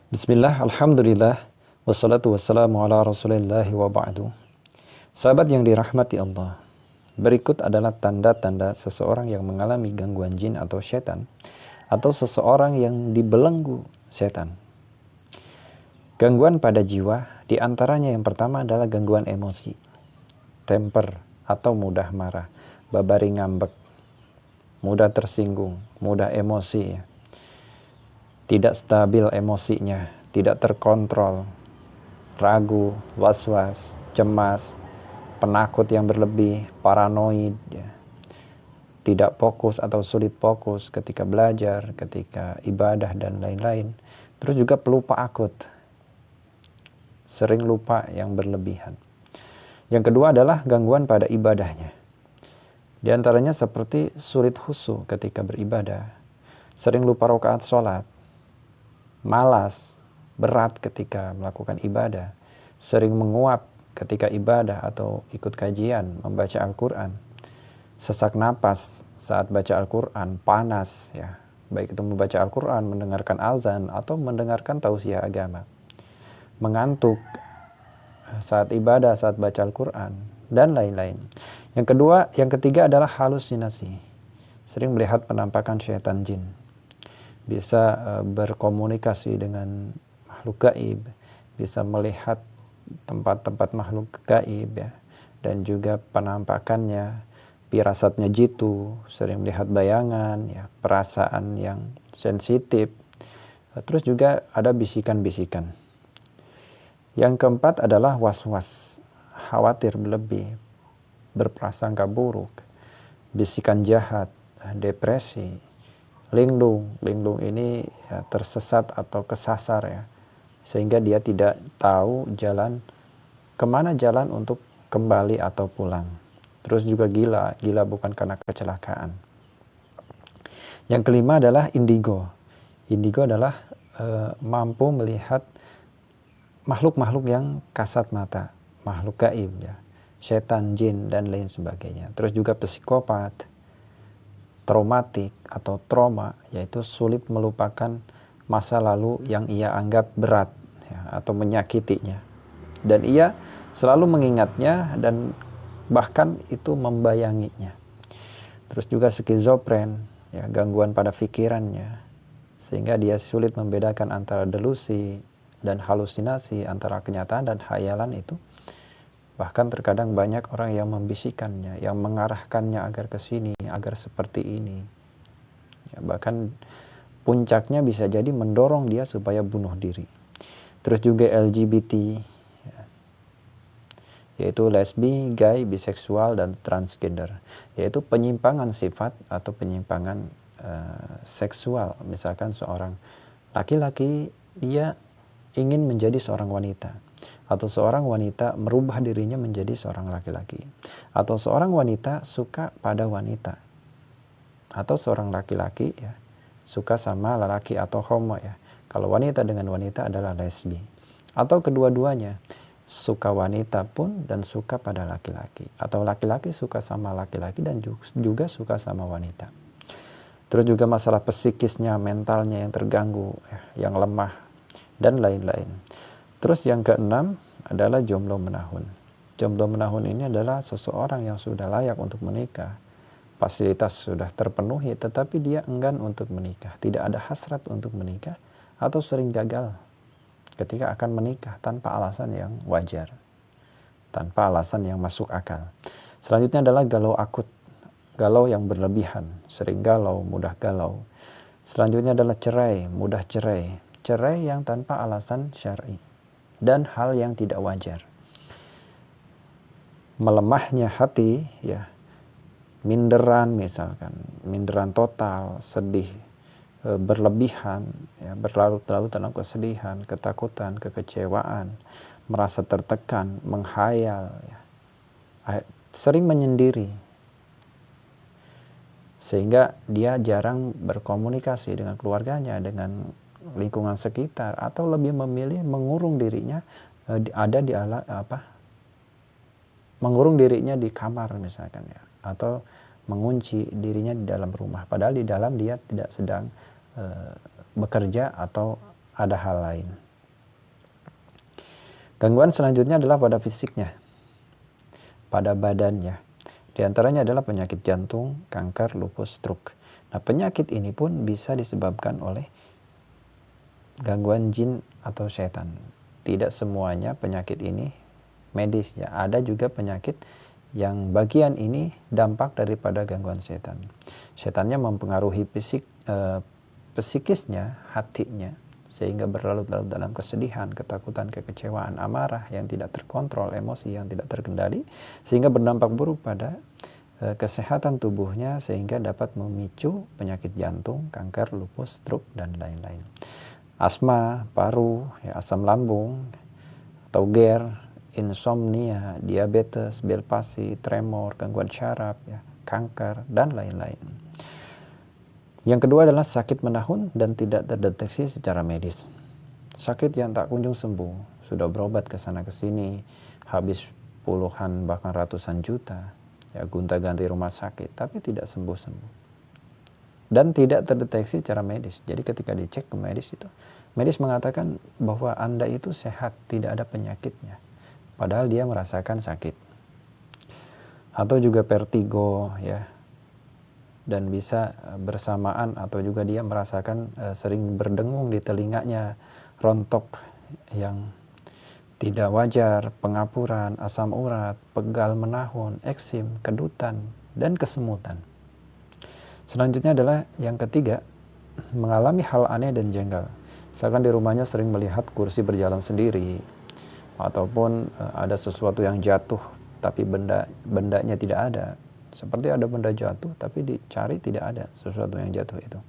Bismillah, alhamdulillah, wassalatu wassalamu ala rasulillahi wa ba'du. Sahabat yang dirahmati Allah, berikut adalah tanda-tanda seseorang yang mengalami gangguan jin atau setan, atau seseorang yang dibelenggu setan. Gangguan pada jiwa, diantaranya yang pertama adalah gangguan emosi, temper atau mudah marah, babari ngambek, mudah tersinggung, mudah emosi, tidak stabil emosinya, tidak terkontrol, ragu, was-was, cemas, penakut yang berlebih, paranoid, tidak fokus atau sulit fokus ketika belajar, ketika ibadah dan lain-lain. Terus juga pelupa akut, sering lupa yang berlebihan. Yang kedua adalah gangguan pada ibadahnya. Di antaranya seperti sulit khusyuk ketika beribadah, sering lupa rakaat sholat, malas, berat ketika melakukan ibadah, sering menguap ketika ibadah atau ikut kajian, membaca Al-Quran, sesak napas saat baca Al-Quran, panas, ya, baik itu membaca Al-Quran, mendengarkan azan, atau mendengarkan tausiah agama, mengantuk saat ibadah, saat baca Al-Quran, dan lain-lain. Yang ketiga adalah halusinasi, sering melihat penampakan syaitan jin, bisa berkomunikasi dengan makhluk gaib, bisa melihat tempat-tempat makhluk gaib, ya, dan juga penampakannya, firasatnya jitu, sering melihat bayangan, ya, perasaan yang sensitif, terus juga ada bisikan-bisikan. Yang keempat adalah was-was, khawatir berlebih, berprasangka buruk, bisikan jahat, depresi, linglung ini ya, tersesat atau kesasar, ya, sehingga dia tidak tahu kemana jalan untuk kembali atau pulang. Terus juga gila bukan karena kecelakaan. Yang kelima adalah indigo. Indigo adalah mampu melihat makhluk-makhluk yang kasat mata, makhluk gaib, ya, setan, jin, dan lain sebagainya. Terus juga psikopat, traumatik atau trauma, yaitu sulit melupakan masa lalu yang ia anggap berat, ya, atau menyakitinya, dan ia selalu mengingatnya dan bahkan itu membayanginya. Terus juga skizofren, ya, gangguan pada pikirannya, sehingga dia sulit membedakan antara delusi dan halusinasi, antara kenyataan dan khayalan itu. Bahkan terkadang banyak orang yang membisikannya, yang mengarahkannya agar ke sini, agar seperti ini. Ya, bahkan puncaknya bisa jadi mendorong dia supaya bunuh diri. Terus juga LGBT, ya, yaitu lesbi, gay, biseksual, dan transgender, yaitu penyimpangan sifat atau penyimpangan seksual. Misalkan seorang laki-laki dia ingin menjadi seorang wanita, atau seorang wanita merubah dirinya menjadi seorang laki-laki, atau seorang wanita suka pada wanita, atau seorang laki-laki, ya, suka sama lelaki atau homo, ya. Kalau wanita dengan wanita adalah lesbi, atau kedua-duanya suka wanita pun dan suka pada laki-laki, atau laki-laki suka sama laki-laki dan juga suka sama wanita. Terus juga masalah psikisnya, mentalnya yang terganggu, ya, yang lemah, dan lain-lain. Terus yang keenam adalah jomblo menahun. Jomblo menahun ini adalah seseorang yang sudah layak untuk menikah, fasilitas sudah terpenuhi, tetapi dia enggan untuk menikah, tidak ada hasrat untuk menikah, atau sering gagal ketika akan menikah tanpa alasan yang wajar, tanpa alasan yang masuk akal. Selanjutnya adalah galau akut, galau yang berlebihan, sering galau, mudah galau. Selanjutnya adalah cerai, mudah cerai, cerai yang tanpa alasan syar'i, dan hal yang tidak wajar. Melemahnya hati, ya, minderan misalkan, minderan total, sedih berlebihan, ya, berlarut-larut dalam kesedihan, ketakutan, kekecewaan, merasa tertekan, menghayal, ya, sering menyendiri, sehingga dia jarang berkomunikasi dengan keluarganya, dengan lingkungan sekitar, atau lebih memilih mengurung dirinya mengurung dirinya di kamar misalkan, ya, atau mengunci dirinya di dalam rumah, padahal di dalam dia tidak sedang bekerja atau ada hal lain. Gangguan selanjutnya adalah pada fisiknya, pada badannya. Di antaranya adalah penyakit jantung, kanker, lupus, stroke. Nah, penyakit ini pun bisa disebabkan oleh gangguan jin atau setan. Tidak semuanya penyakit ini medis ya. Ada juga penyakit yang bagian ini dampak daripada gangguan setan. Setannya mempengaruhi psikisnya, hatinya, sehingga berlarut-larut dalam kesedihan, ketakutan, kekecewaan, amarah yang tidak terkontrol, emosi yang tidak terkendali, sehingga berdampak buruk pada kesehatan tubuhnya, sehingga dapat memicu penyakit jantung, kanker, lupus, stroke, dan lain-lain. Asma, paru, ya, asam lambung, atau GERD, insomnia, diabetes, bel palsi, tremor, gangguan syaraf, ya, kanker, dan lain-lain. Yang kedua adalah sakit menahun dan tidak terdeteksi secara medis. Sakit yang tak kunjung sembuh, sudah berobat ke sana ke sini, habis puluhan bahkan ratusan juta, ya, gonta-ganti rumah sakit, tapi tidak sembuh-sembuh. Dan tidak terdeteksi secara medis. Jadi ketika dicek ke medis itu, medis mengatakan bahwa Anda itu sehat, tidak ada penyakitnya. Padahal dia merasakan sakit. Atau juga vertigo, ya, dan bisa bersamaan atau juga dia merasakan sering berdengung di telinganya, rontok yang tidak wajar, pengapuran, asam urat, pegal menahun, eksim, kedutan, dan kesemutan. Selanjutnya adalah yang ketiga, mengalami hal aneh dan jenggal. Misalkan di rumahnya sering melihat kursi berjalan sendiri, ataupun ada sesuatu yang jatuh tapi bendanya tidak ada. Seperti ada benda jatuh tapi dicari tidak ada sesuatu yang jatuh itu.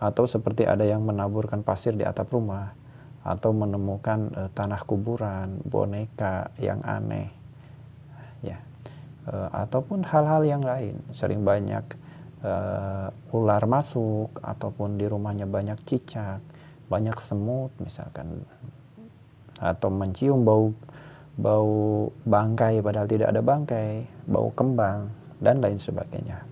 Atau seperti ada yang menaburkan pasir di atap rumah, atau menemukan tanah kuburan, boneka yang aneh, ya, ataupun hal-hal yang lain. Sering banyak ular masuk, ataupun di rumahnya banyak cicak, banyak semut misalkan, atau mencium bau bangkai padahal tidak ada bangkai, bau kembang, dan lain sebagainya.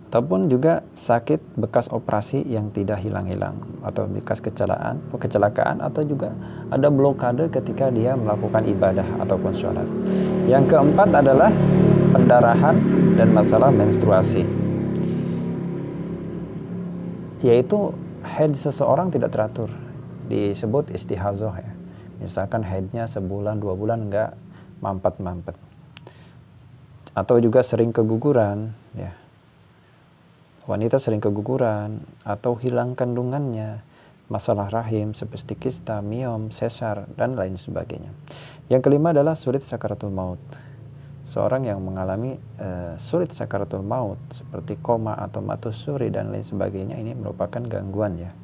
Ataupun juga sakit bekas operasi yang tidak hilang-hilang, atau bekas kecelakaan, atau juga ada blokade ketika dia melakukan ibadah ataupun sholat. Yang keempat adalah pendarahan dan masalah menstruasi, yaitu haid seseorang tidak teratur, disebut istihadzoh, ya. Misalkan haidnya sebulan 2 bulan enggak mampet-mampet, atau juga sering keguguran, ya. Wanita sering keguguran atau hilang kandungannya, masalah rahim seperti kista, miom, sesar, dan lain sebagainya. Yang kelima adalah sulit sakaratul maut. Seorang yang mengalami sulit sakaratul maut seperti koma atau matus suri dan lain sebagainya, ini merupakan gangguan, ya.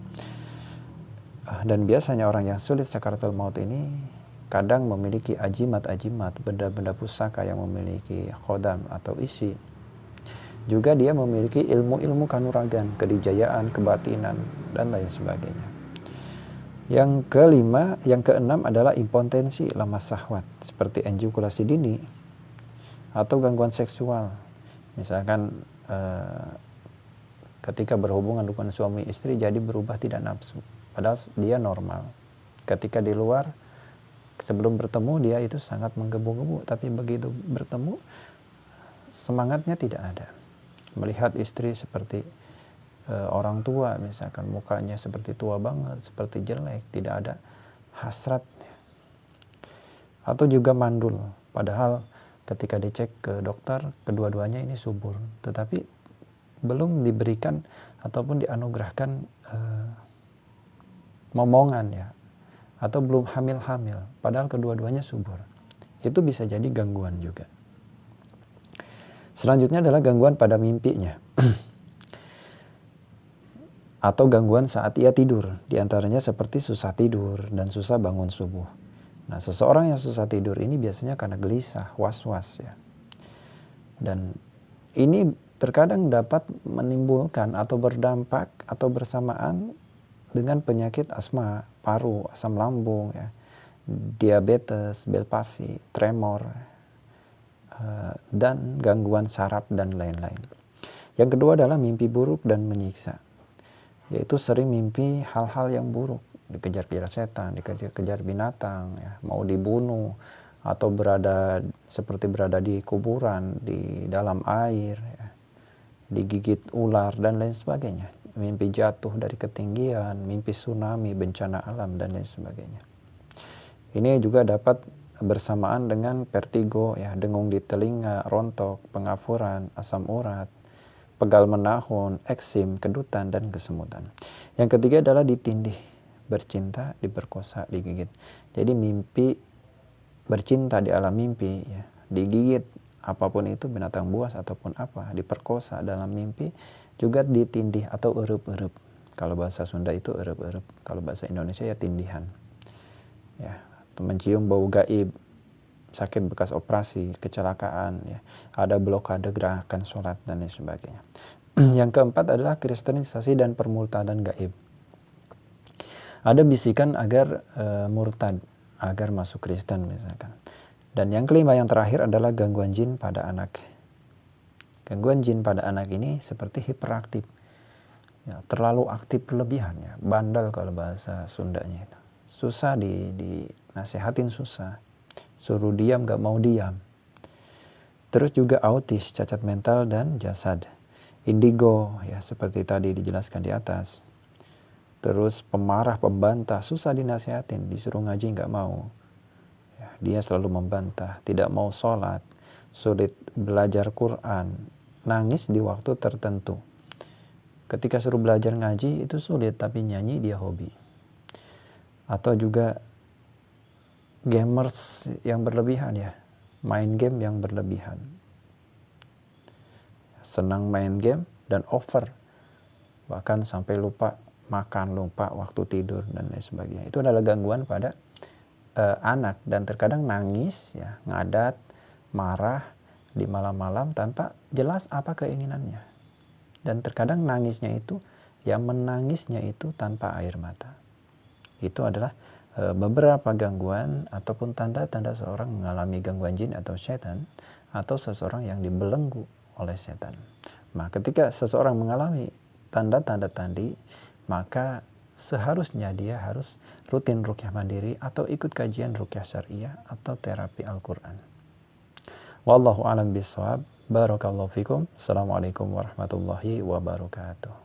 Dan biasanya orang yang sulit sakaratul maut ini kadang memiliki ajimat-ajimat, benda-benda pusaka yang memiliki khodam atau isi. Juga dia memiliki ilmu-ilmu kanuragan, kedijayaan, kebatinan, dan lain sebagainya. Yang keenam adalah impotensi, lemah syahwat, seperti ejakulasi dini atau gangguan seksual. Misalkan ketika berhubungan dengan suami istri jadi berubah tidak nafsu, padahal dia normal. Ketika di luar, sebelum bertemu dia itu sangat menggebu-gebu, tapi begitu bertemu semangatnya tidak ada. Melihat istri seperti orang tua, misalkan mukanya seperti tua banget, seperti jelek, tidak ada hasrat. Atau juga mandul, padahal ketika dicek ke dokter kedua-duanya ini subur, tetapi belum diberikan ataupun dianugerahkan momongan, ya, atau belum hamil-hamil, padahal kedua-duanya subur. Itu bisa jadi gangguan juga. Selanjutnya adalah gangguan pada mimpinya atau gangguan saat ia tidur. Di antaranya seperti susah tidur dan susah bangun subuh. Nah, seseorang yang susah tidur ini biasanya karena gelisah, was-was, ya. Dan ini terkadang dapat menimbulkan atau berdampak atau bersamaan dengan penyakit asma, paru, asam lambung, ya, diabetes, bel palsi, tremor, dan gangguan saraf dan lain-lain. Yang kedua adalah mimpi buruk dan menyiksa. yaitu sering mimpi hal-hal yang buruk, dikejar-kejar setan, dikejar-kejar binatang, ya, mau dibunuh, atau seperti berada di kuburan, di dalam air, ya, digigit ular, dan lain sebagainya. Mimpi jatuh dari ketinggian, mimpi tsunami, bencana alam, dan lain sebagainya. Ini juga dapat bersamaan dengan vertigo, ya, dengung di telinga, rontok, pengapuran, asam urat, pegal menahun, eksim, kedutan, dan kesemutan. Yang ketiga adalah ditindih, bercinta, diperkosa, digigit. Jadi mimpi bercinta di alam mimpi, ya, digigit apapun itu, binatang buas ataupun apa, diperkosa dalam mimpi, juga ditindih atau erup-erup. Kalau bahasa Sunda itu erup-erup, kalau bahasa Indonesia ya tindihan. Ya, mencium bau gaib, sakit bekas operasi, kecelakaan, ya, ada blokade gerakan sholat, dan lain sebagainya. Yang keempat adalah kristenisasi dan permurtadan gaib. Ada bisikan agar murtad, agar masuk Kristen misalkan. Dan yang kelima, yang terakhir adalah gangguan jin pada anak. Gangguan jin pada anak ini seperti hiperaktif, ya, terlalu aktif berlebihan, ya, bandel kalau bahasa Sundanya itu. Susah dinasihatin, susah. Suruh diam gak mau diam. Terus juga autis, cacat mental dan jasad. Indigo, ya, seperti tadi dijelaskan di atas. Terus pemarah, pembantah, susah dinasihatin, disuruh ngaji gak mau. Ya, dia selalu membantah, tidak mau sholat, sulit belajar Quran, nangis di waktu tertentu. Ketika suruh belajar ngaji itu sulit, tapi nyanyi dia hobi. Atau juga gamers yang berlebihan, ya, main game yang berlebihan, senang main game dan over, bahkan sampai lupa makan, lupa waktu tidur, dan lain sebagainya. Itu adalah gangguan pada anak, dan terkadang nangis, ya, ngadat, marah di malam-malam tanpa jelas apa keinginannya, dan terkadang nangisnya itu, ya, menangisnya itu tanpa air mata. Itu adalah beberapa gangguan ataupun tanda-tanda seorang mengalami gangguan jin atau setan, atau seseorang yang dibelenggu oleh setan. Nah, ketika seseorang mengalami tanda-tanda tadi, maka seharusnya dia harus rutin ruqyah mandiri atau ikut kajian ruqyah syariah atau terapi Al-Quran. Wallahu a'lam bishawab. Barakallahu fikum. Assalamualaikum warahmatullahi wabarakatuh.